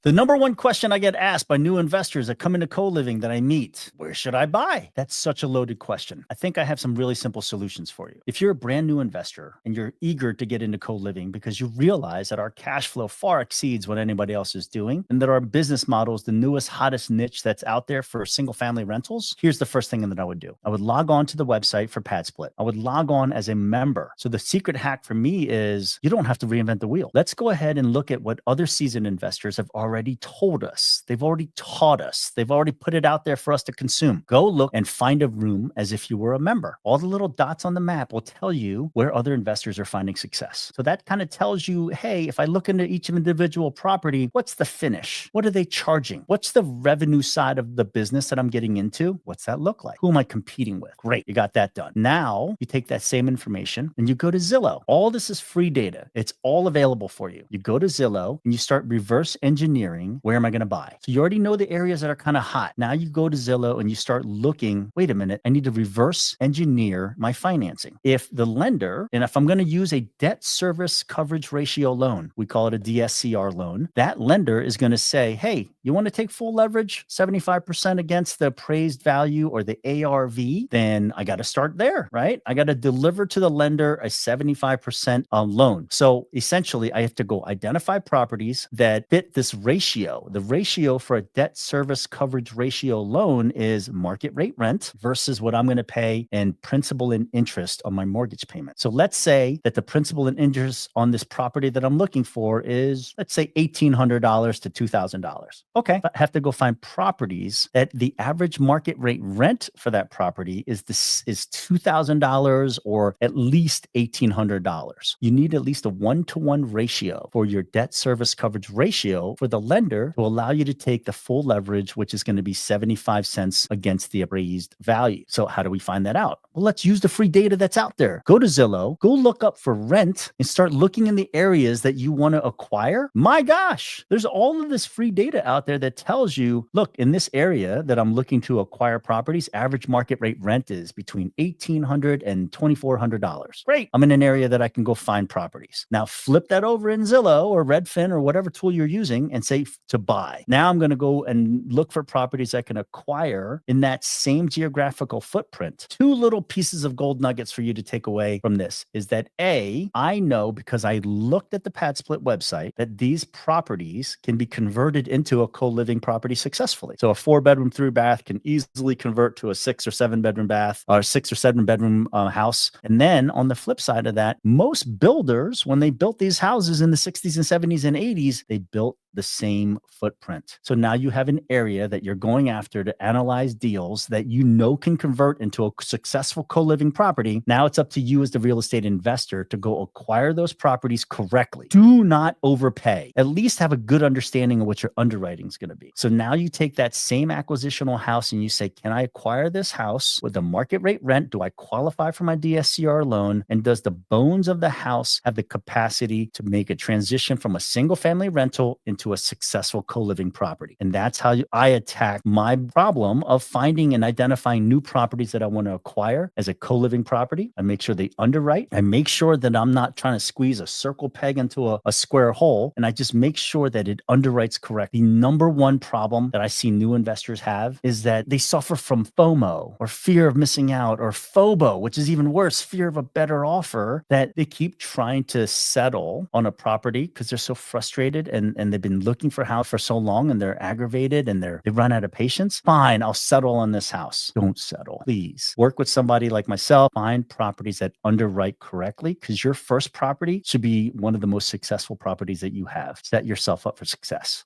The number one question I get asked by new investors that come into co-living that I meet, where should I buy? That's such a loaded question. I think I have some really simple solutions for you. If you're a brand new investor and you're eager to get into co-living because you realize that our cash flow far exceeds what anybody else is doing and that our business model is the newest, hottest niche that's out there for single family rentals, here's the first thing that I would do. I would log on to the website for Pad Split. I would log on as a member. So the secret hack for me is you don't have to reinvent the wheel. Let's go ahead and look at what other seasoned investors have already told us. They've already taught us. They've already put it out there for us to consume. Go look and find a room as if you were a member. All the little dots on the map will tell you where other investors are finding success. So that kind of tells you, hey, if I look into each individual property, what's the finish? What are they charging? What's the revenue side of the business that I'm getting into? What's that look like? Who am I competing with? Great, you got that done. Now you take that same information and you go to Zillow. All this is free data. It's all available for you. You go to Zillow and you start reverse engineering. Where am I going to buy? So you already know the areas that are kind of hot. Now you go to Zillow and you start looking, wait a minute, I need to reverse engineer my financing. If the lender, and if I'm going to use a debt service coverage ratio loan, we call it a DSCR loan, that lender is going to say, hey, you want to take full leverage, 75% against the appraised value or the ARV, then I got to start there, right? I got to deliver to the lender a 75% loan. So essentially, I have to go identify properties that fit this ratio. The ratio for a debt service coverage ratio loan is market rate rent versus what I'm going to pay in principal and interest on my mortgage payment. So let's say that the principal and interest on this property that I'm looking for is, let's say, $1,800 to $2,000. Okay, I have to go find properties that the average market rate rent for that property is $2,000 or at least $1,800. You need at least a 1-to-1 ratio for your debt service coverage ratio for the lender to allow you to take the full leverage, which is going to be 75 cents against the appraised value. So how do we find that out? Well, let's use the free data that's out there. Go to Zillow, go look up for rent and start looking in the areas that you want to acquire. My gosh, there's all of this free data out there that tells you, look, in this area that I'm looking to acquire properties, average market rate rent is between $1,800 and $2,400. Great. I'm in an area that I can go find properties. Now flip that over in Zillow or Redfin or whatever tool you're using and say to buy. Now I'm going to go and look for properties I can acquire in that same geographical footprint. Two little pieces of gold nuggets for you to take away from this is that A, I know because I looked at the Pad Split website that these properties can be converted into a co-living property successfully. So a 4-bedroom, 3-bath can easily convert to a 6 or 7-bedroom bath or 6 or 7-bedroom house. And then on the flip side of that, most builders, when they built these houses in the 60s and 70s and 80s, they built the same footprint. So now you have an area that you're going after to analyze deals that you know can convert into a successful co-living property. Now it's up to you as the real estate investor to go acquire those properties correctly. Do not overpay. At least have a good understanding of what your underwriting is going to be. So now you take that same acquisitional house and you say, can I acquire this house with the market rate rent? Do I qualify for my DSCR loan? And does the bones of the house have the capacity to make a transition from a single family rental into a successful co-living property? And that's how I attack my problem of finding and identifying new properties that I want to acquire as a co-living property. I make sure they underwrite. I make sure that I'm not trying to squeeze a circle peg into a square hole. And I just make sure that it underwrites correct. The number one problem that I see new investors have is that they suffer from FOMO or fear of missing out, or FOBO, which is even worse, fear of a better offer, that they keep trying to settle on a property because they're so frustrated and they've been looking for a house for so long and they're aggravated and they've run out of patience. Fine, I'll settle on this house. Don't settle. Please work with somebody like myself. Find properties that underwrite correctly, because your first property should be one of the most successful properties that you have. Set yourself up for success.